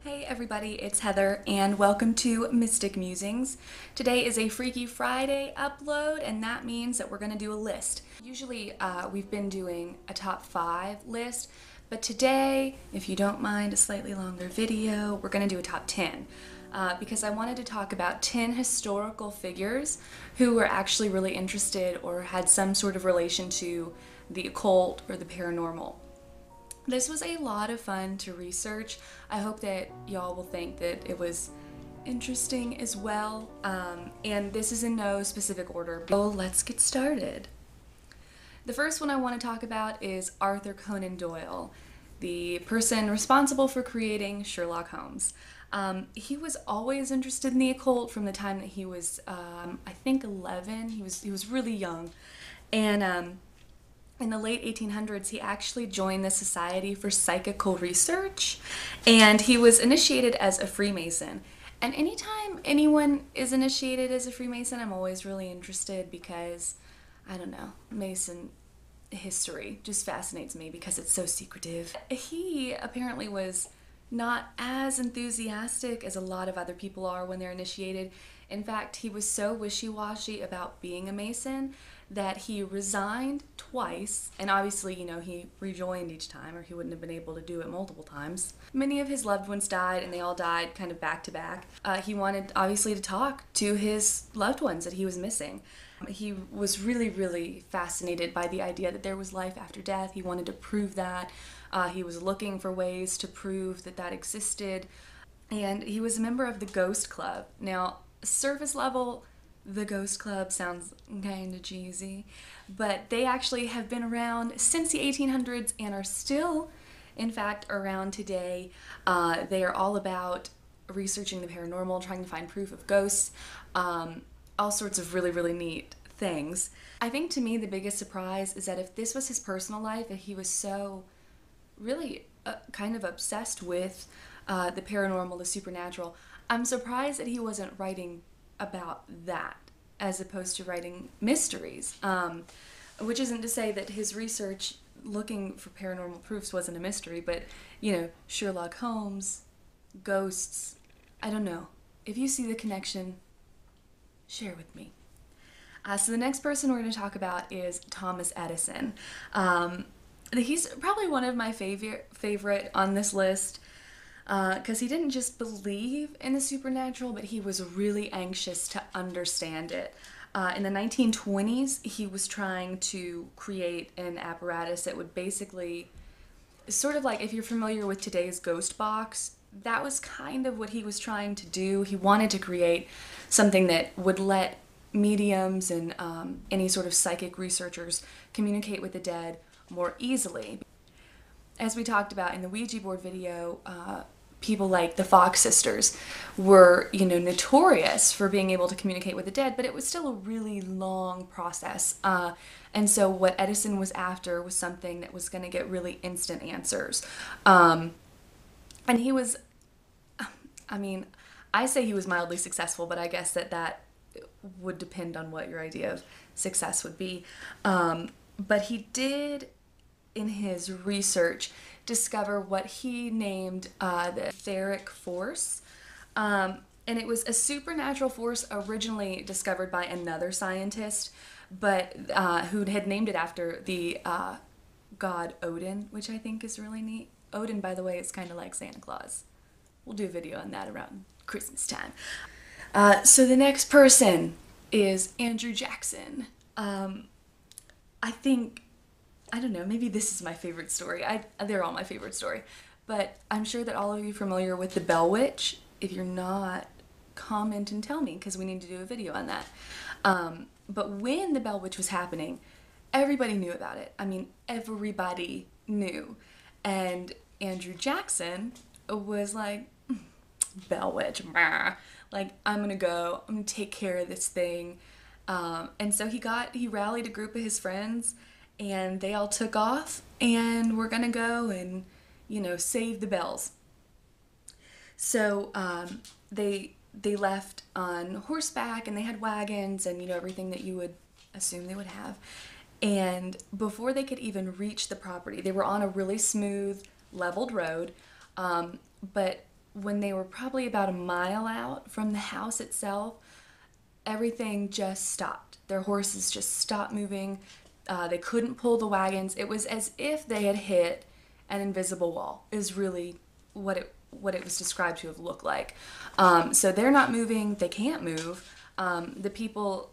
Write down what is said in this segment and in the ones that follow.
Hey everybody, it's Heather and welcome to Mystic Musings. Today is a Freaky Friday upload and that means that we're going to do a list. Usually we've been doing a top 5 list, but today, if you don't mind a slightly longer video, we're going to do a top 10 because I wanted to talk about 10 historical figures who were actually really interested or had some sort of relation to the occult or the paranormal. This was a lot of fun to research. I hope that y'all will think that it was interesting as well. And this is in no specific order. So let's get started. The first one I want to talk about is Arthur Conan Doyle, the person responsible for creating Sherlock Holmes. He was always interested in the occult from the time that he was, I think 11. He was really young. And in the late 1800s, he actually joined the Society for Psychical Research, and he was initiated as a Freemason. And anytime anyone is initiated as a Freemason, I'm always really interested because, I don't know, Mason history just fascinates me because it's so secretive. He apparently was not as enthusiastic as a lot of other people are when they're initiated. In fact, he was so wishy-washy about being a Mason that he resigned twice, and obviously, he rejoined each time or he wouldn't have been able to do it multiple times. Many of his loved ones died, and they all died kind of back to back. He wanted, obviously, to talk to his loved ones that he was missing. He was really, really fascinated by the idea that there was life after death. He wanted to prove that. He was looking for ways to prove that that existed. And he was a member of the Ghost Club. Now, surface level, the Ghost Club sounds kind of cheesy, but they actually have been around since the 1800s and are still, in fact, around today. They are all about researching the paranormal, trying to find proof of ghosts, all sorts of really, really neat things. I think to me the biggest surprise is that if this was his personal life, if he was so really kind of obsessed with the paranormal, the supernatural, I'm surprised that he wasn't writing about that as opposed to writing mysteries, which isn't to say that his research looking for paranormal proofs wasn't a mystery, but Sherlock Holmes, ghosts, I don't know. If you see the connection, share with me. So the next person we're going to talk about is Thomas Edison. He's probably one of my favorite on this list. Because he didn't just believe in the supernatural, but he was really anxious to understand it. In the 1920s, he was trying to create an apparatus that would basically, sort of like if you're familiar with today's ghost box, that was kind of what he was trying to do. He wanted to create something that would let mediums and any sort of psychic researchers communicate with the dead more easily. As we talked about in the Ouija board video, people like the Fox sisters were, notorious for being able to communicate with the dead, but it was still a really long process. And so what Edison was after was something that was going to get really instant answers. And he was, I say he was mildly successful, but I guess that would depend on what your idea of success would be. But he did, in his research, discover what he named the etheric force. And it was a supernatural force originally discovered by another scientist, but who had named it after the god Odin, which I think is really neat. Odin, by the way, is kind of like Santa Claus. We'll do a video on that around Christmas time. So the next person is Andrew Jackson. I don't know, maybe this is my favorite story. They're all my favorite story. But I'm sure that all of you are familiar with the Bell Witch. If you're not, comment and tell me, because we need to do a video on that. But when the Bell Witch was happening, everybody knew about it. Everybody knew. And Andrew Jackson was like, Bell Witch, like, I'm gonna take care of this thing. And so he rallied a group of his friends, and they all took off, and we're gonna go and, save the bells. So they left on horseback, and they had wagons and, everything that you would assume they would have. And before they could even reach the property, they were on a really smooth, leveled road, but when they were probably about a mile out from the house itself, everything just stopped. Their horses just stopped moving. They couldn't pull the wagons. It was as if they had hit an invisible wall, is really what it was described to have looked like. So they're not moving. They can't move. The people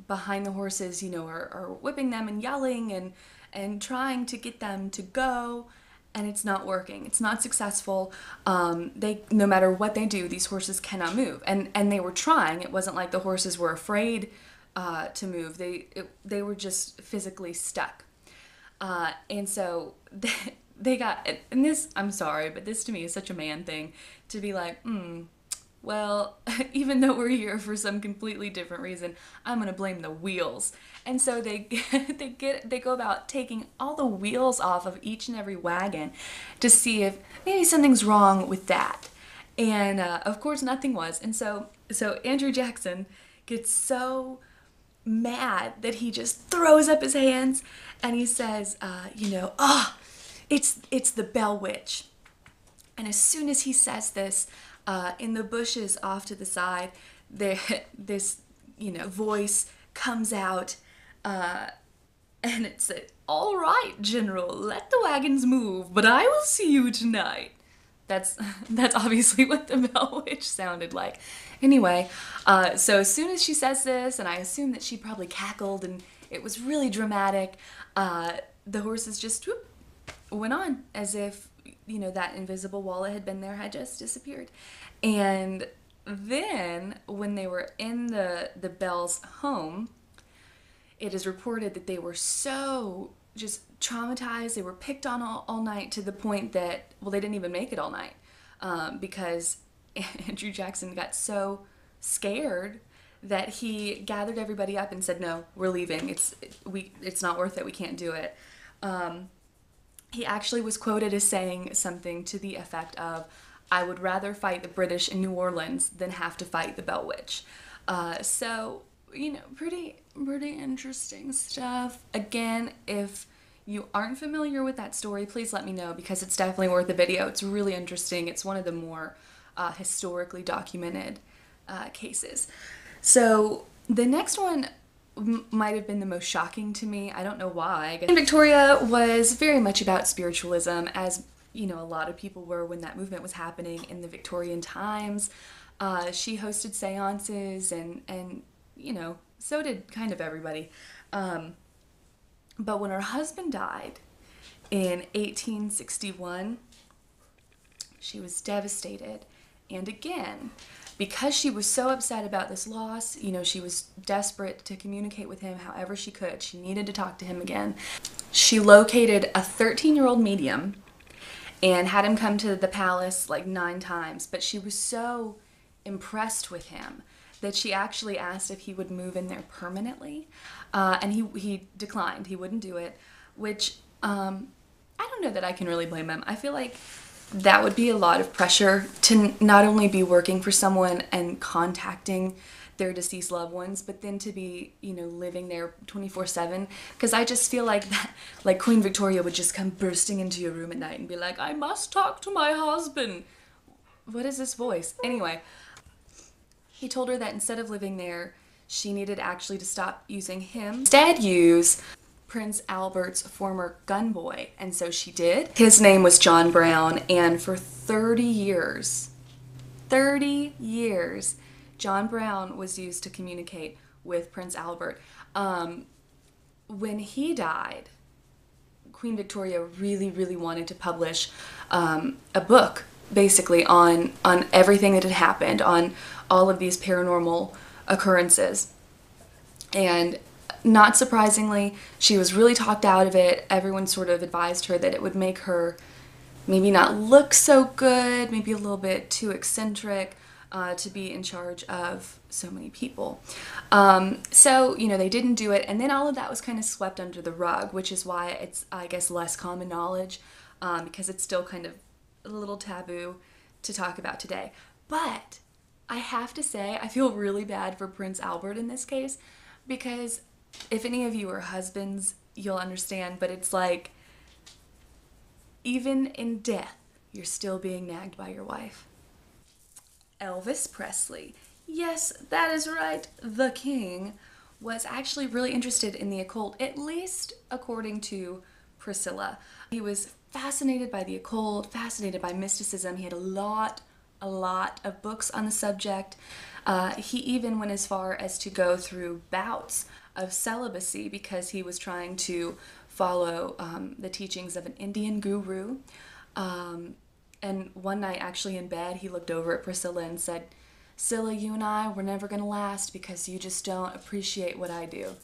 behind the horses, are whipping them and yelling and trying to get them to go, and it's not working. It's not successful. No matter what they do, these horses cannot move. And they were trying. It wasn't like the horses were afraid to move. They were just physically stuck. And so they got, and this, I'm sorry, but this to me is such a man thing, to be like, well, even though we're here for some completely different reason, I'm gonna blame the wheels. And so they go about taking all the wheels off of each and every wagon to see if maybe something's wrong with that. And of course nothing was. And so Andrew Jackson gets so mad that he just throws up his hands and he says, it's the Bell Witch. And as soon as he says this, in the bushes off to the side, this voice comes out, and it said, "All right, General, let the wagons move, but I will see you tonight." That's obviously what the Bell Witch sounded like. Anyway, so as soon as she says this, and I assume that she probably cackled, and it was really dramatic, the horses just went on as if that invisible wall that had been there had just disappeared. And then when they were in the Bell's home, it is reported that they were so just traumatized, they were picked on all night, to the point that, well, they didn't even make it all night, because Andrew Jackson got so scared that he gathered everybody up and said, "No, we're leaving. It's not worth it. We can't do it." He actually was quoted as saying something to the effect of, "I would rather fight the British in New Orleans than have to fight the Bell Witch." So, pretty interesting stuff. Again, if you aren't familiar with that story, please let me know, because it's definitely worth a video. It's really interesting. It's one of the more historically documented cases. So the next one might have been the most shocking to me. I don't know why. I guess Victoria was very much about spiritualism, as a lot of people were when that movement was happening in the Victorian times. She hosted seances and so did kind of everybody. But when her husband died in 1861, she was devastated. And again, because she was so upset about this loss, she was desperate to communicate with him however she could. She needed to talk to him again. She located a 13-year-old medium and had him come to the palace like 9 times. But she was so impressed with him that she actually asked if he would move in there permanently. And he declined. He wouldn't do it, which I don't know that I can really blame him. I feel like that would be a lot of pressure to not only be working for someone and contacting their deceased loved ones, but then to be, living there 24/7. Because I just feel like that, like Queen Victoria would just come bursting into your room at night and be like, "I must talk to my husband." What is this voice? Anyway, he told her that instead of living there, she needed actually to stop using him, instead use Prince Albert's former gunboy. And so she did. His name was John Brown, and for 30 years, John Brown was used to communicate with Prince Albert. When he died, Queen Victoria really, really wanted to publish a book, basically, on everything that had happened, on all of these paranormal occurrences. And not surprisingly, she was really talked out of it. Everyone sort of advised her that it would make her maybe not look so good, maybe a little bit too eccentric to be in charge of so many people. So, they didn't do it, and then all of that was kind of swept under the rug, which is why it's, I guess, less common knowledge, because it's still kind of a little taboo to talk about today. But I have to say, I feel really bad for Prince Albert in this case, because if any of you are husbands, you'll understand, but it's like, even in death, you're still being nagged by your wife. Elvis Presley, yes, that is right, the king, was actually really interested in the occult, at least according to Priscilla. He was fascinated by the occult, fascinated by mysticism. He had a lot of books on the subject. He even went as far as to go through bouts of celibacy because he was trying to follow the teachings of an Indian guru. And one night, actually in bed, he looked over at Priscilla and said, "Scylla, you and I, we're never going to last because you just don't appreciate what I do."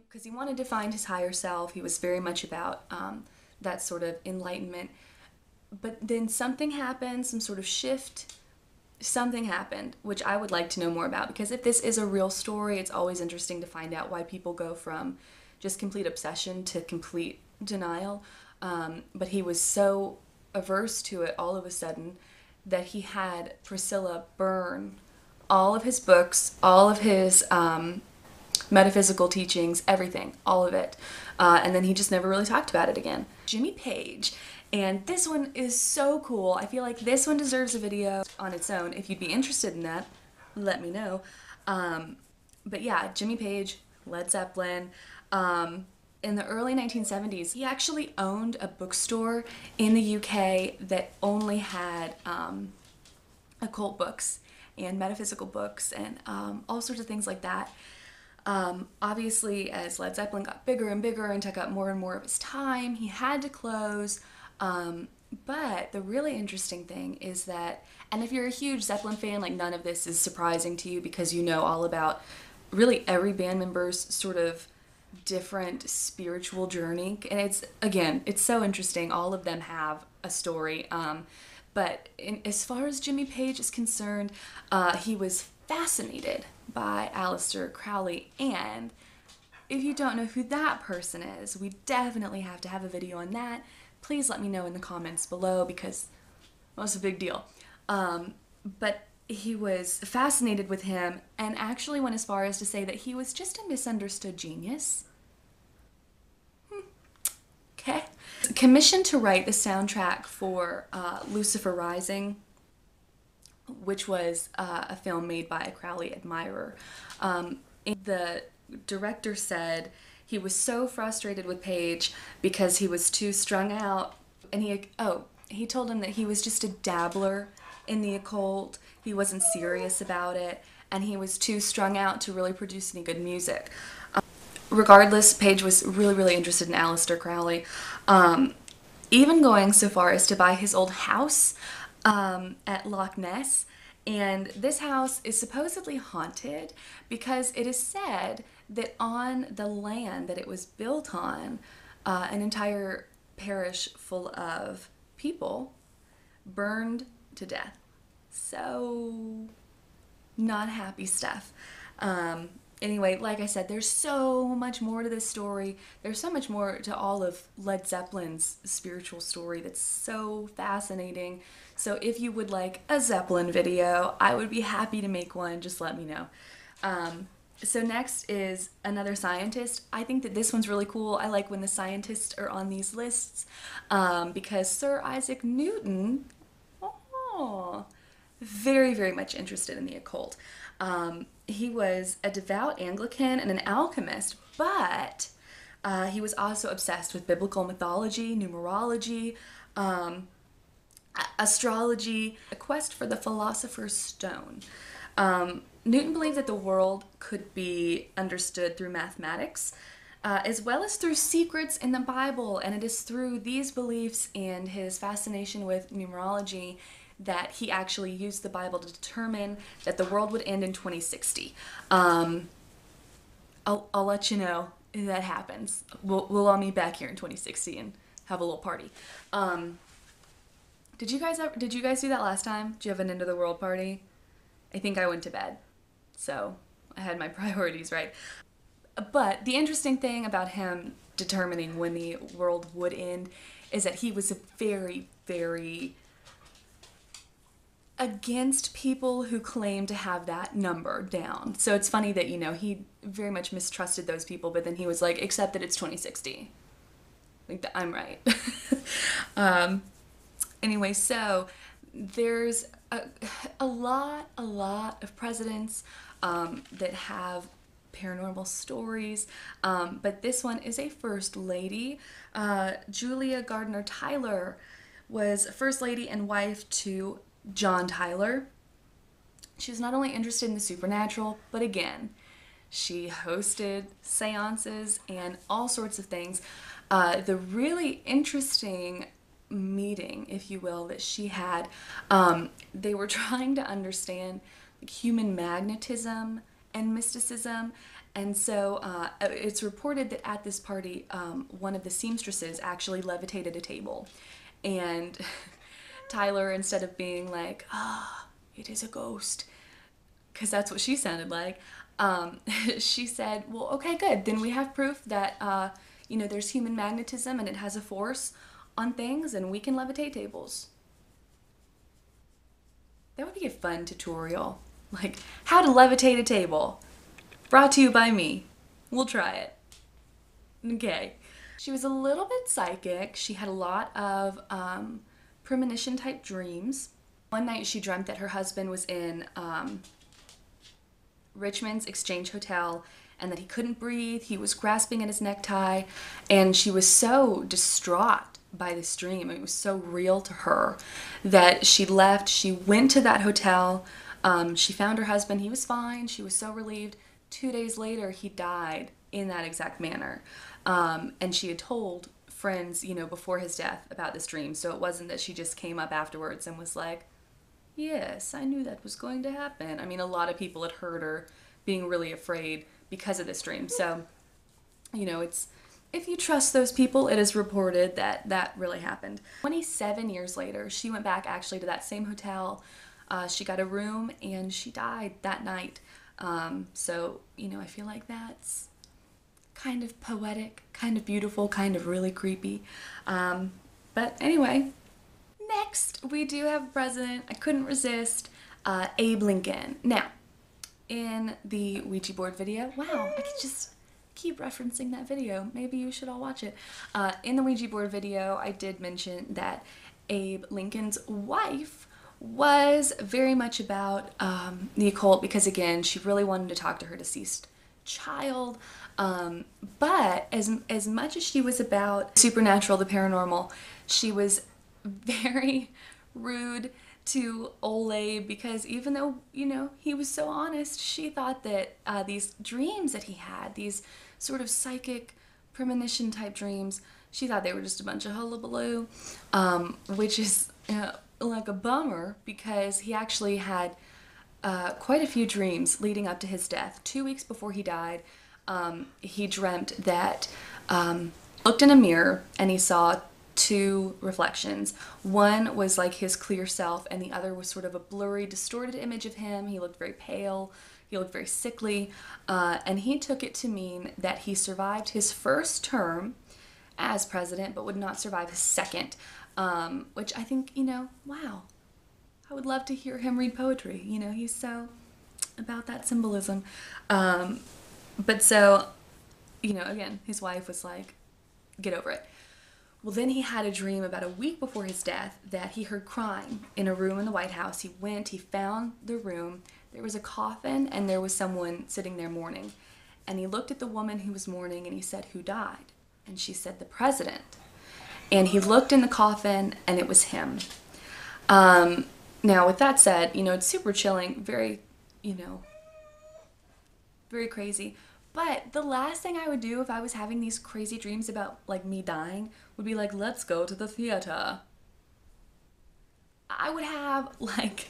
Because he wanted to find his higher self. He was very much about that sort of enlightenment. But then something happened, some sort of shift. Something happened, which I would like to know more about, because if this is a real story, it's always interesting to find out why people go from just complete obsession to complete denial. But he was so averse to it all of a sudden that he had Priscilla burn all of his books, all of his metaphysical teachings, everything, all of it. And then he just never really talked about it again. Jimmy Page. And this one is so cool. I feel like this one deserves a video on its own. If you'd be interested in that, let me know. But yeah, Jimmy Page, Led Zeppelin. In the early 1970s, he actually owned a bookstore in the UK that only had occult books and metaphysical books and all sorts of things like that. Obviously, as Led Zeppelin got bigger and bigger and took up more and more of his time, he had to close. But the really interesting thing is that, and if you're a huge Zeppelin fan, like none of this is surprising to you because you know all about really every band member's sort of different spiritual journey. And it's, again, it's so interesting. All of them have a story. But as far as Jimmy Page is concerned, he was fascinated by Aleister Crowley. And if you don't know who that person is, we definitely have to have a video on that. Please let me know in the comments below because well, it's a big deal. But he was fascinated with him and actually went as far as to say that he was just a misunderstood genius. Okay. Commissioned to write the soundtrack for Lucifer Rising, which was a film made by a Crowley admirer. The director said he was so frustrated with Page because he was too strung out, and he told him that he was just a dabbler in the occult. He wasn't serious about it, and he was too strung out to really produce any good music. Regardless, Page was really, really interested in Aleister Crowley, even going so far as to buy his old house at Loch Ness. And this house is supposedly haunted because it is said that on the land that it was built on, an entire parish full of people burned to death. So, not happy stuff. Anyway, like I said, there's so much more to this story. There's so much more to all of Led Zeppelin's spiritual story that's so fascinating. So if you would like a Zeppelin video, I would be happy to make one. Just let me know. So next is another scientist. I think that this one's really cool. I like when the scientists are on these lists because Sir Isaac Newton, very, very much interested in the occult. He was a devout Anglican and an alchemist, but he was also obsessed with biblical mythology, numerology, astrology, a quest for the philosopher's stone. Newton believed that the world could be understood through mathematics, as well as through secrets in the Bible, and it is through these beliefs and his fascination with numerology that he actually used the Bible to determine that the world would end in 2060. I'll let you know if that happens. We'll all meet back here in 2060 and have a little party. Did you guys do that last time? Did you have an end of the world party? I think I went to bed, so I had my priorities right. But the interesting thing about him determining when the world would end is that he was very, very against people who claim to have that number down. So it's funny that, you know, he very much mistrusted those people, but then he was like, except that it's 2060. Like, I'm right. Anyway, so there's a lot of presidents that have paranormal stories, but this one is a first lady. Julia Gardner Tyler was first lady and wife to John Tyler. She's not only interested in the supernatural, but again, she hosted seances and all sorts of things. The really interesting meeting, if you will, that she had, they were trying to understand human magnetism and mysticism. And so it's reported that at this party, one of the seamstresses actually levitated a table. And Tyler, instead of being like, it is a ghost, because that's what she sounded like, she said, well, okay, good. Then we have proof that, there's human magnetism and it has a force on things and we can levitate tables. That would be a fun tutorial. Like, how to levitate a table. Brought to you by me. We'll try it. Okay. She was a little bit psychic. She had a lot of premonition type dreams. One night she dreamt that her husband was in Richmond's Exchange Hotel and that he couldn't breathe. He was grasping at his necktie, and she was so distraught by this dream. It was so real to her that she left. She went to that hotel. She found her husband. He was fine. She was so relieved. 2 days later, he died in that exact manner. And she had told friends, before his death about this dream. So it wasn't that she just came up afterwards and was like, yes, I knew that was going to happen. I mean, a lot of people had heard her being really afraid because of this dream. So, it's, if you trust those people, it is reported that that really happened. 27 years later, she went back actually to that same hotel. She got a room and she died that night. So, I feel like that's kind of poetic, kind of beautiful, kind of really creepy. But anyway, next we do have a president. I couldn't resist, Abe Lincoln. Now, in the Ouija board video, wow, I could just keep referencing that video. Maybe you should all watch it. In the Ouija board video, I did mention that Abe Lincoln's wife was very much about the occult because, again, she really wanted to talk to her deceased child. But as much as she was about supernatural, the paranormal, she was very rude to old Abe because even though, he was so honest, she thought that these dreams that he had, these sort of psychic premonition type dreams, she thought they were just a bunch of hullabaloo, which is like a bummer because he actually had quite a few dreams leading up to his death. 2 weeks before he died, he dreamt that looked in a mirror and he saw two reflections. One was like his clear self and the other was sort of a blurry, distorted image of him. He looked very pale. He looked very sickly. And he took it to mean that he survived his first term as president but would not survive his second. Which I think, wow. I would love to hear him read poetry. He's so about that symbolism. But so, again, his wife was like, get over it. Well, then he had a dream about a week before his death that he heard crying in a room in the White House. He went, he found the room. There was a coffin and there was someone sitting there mourning. And he looked at the woman who was mourning and he said, who died? And she said, the president. And he looked in the coffin and it was him. Now, with that said, it's super chilling, very, very crazy. But the last thing I would do if I was having these crazy dreams about, like, me dying would be like, let's go to the theater. I would have, like,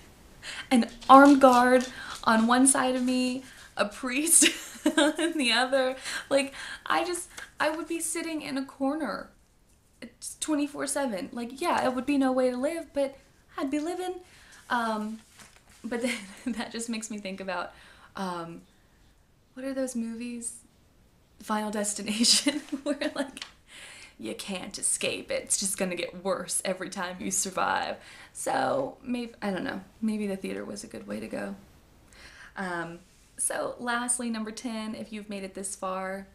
an armed guard on one side of me, a priest on the other. Like, I would be sitting in a corner 24/7. Like, yeah, it would be no way to live, but I'd be living. But then that just makes me think about, what are those movies? Final Destination, where like you can't escape it. It's just gonna get worse every time you survive. So maybe, I don't know, maybe the theater was a good way to go. So lastly, number 10, if you've made it this far,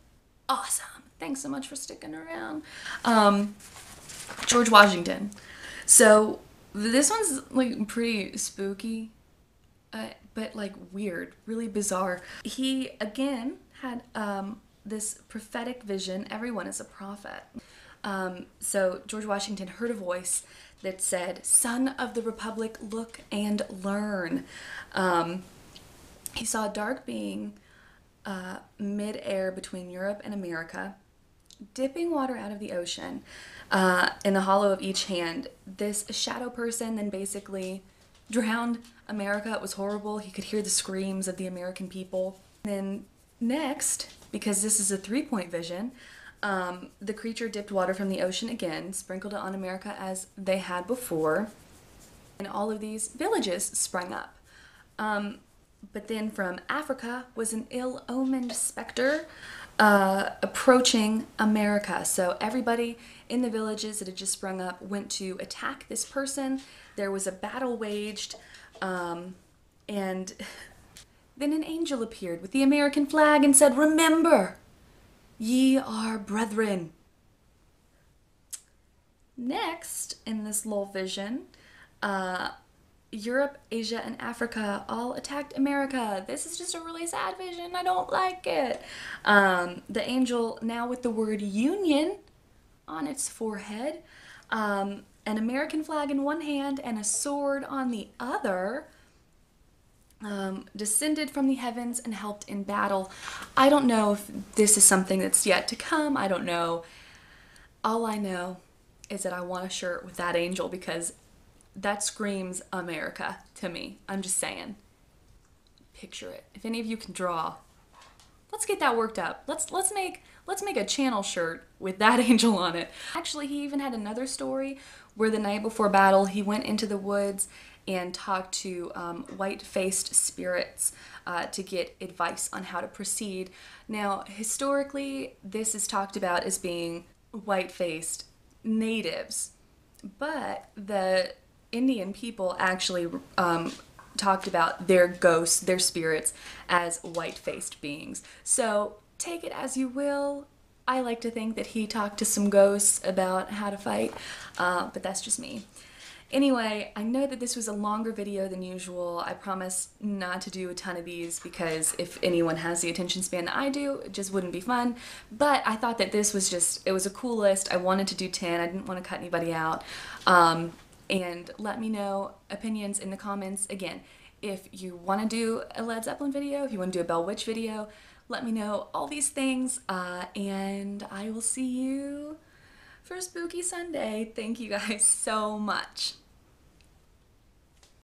awesome. Thanks so much for sticking around. George Washington. So This one's like pretty spooky, but like weird, really bizarre. He again had this prophetic vision. Everyone is a prophet. So George Washington heard a voice that said, "Son of the Republic, look and learn." He saw a dark being mid-air between Europe and America, dipping water out of the ocean in the hollow of each hand. This shadow person then basically drowned America. It was horrible. He could hear the screams of the American people. And then next, because this is a three-point vision, the creature dipped water from the ocean again, sprinkled it on America as they had before, and all of these villages sprung up. But then from Africa was an ill-omened specter approaching America. So everybody in the villages that had just sprung up went to attack this person. There was a battle waged, and then an angel appeared with the American flag and said, "Remember, ye are brethren." Next, in this little vision, Europe, Asia, and Africa all attacked America. This is just a really sad vision. I don't like it. The angel, now with the word union on its forehead, an American flag in one hand and a sword on the other, descended from the heavens and helped in battle. I don't know if this is something that's yet to come. I don't know. All I know is that I want a shirt with that angel because that screams America to me. I'm just saying. Picture it. If any of you can draw, let's get that worked up. Let's make a channel shirt with that angel on it. Actually, he even had another story where the night before battle, he went into the woods and talked to white-faced spirits to get advice on how to proceed. Now, historically, this is talked about as being white-faced natives, but the Indian people actually talked about their ghosts, their spirits, as white-faced beings. So take it as you will. I like to think that he talked to some ghosts about how to fight, but that's just me. Anyway, I know that this was a longer video than usual. I promise not to do a ton of these because if anyone has the attention span that I do, it just wouldn't be fun. But I thought that this was it was a cool list. I wanted to do 10. I didn't want to cut anybody out. And let me know opinions in the comments. Again, if you want to do a Led Zeppelin video, if you want to do a Bell Witch video, let me know all these things. And I will see you for Spooky Sunday. Thank you guys so much.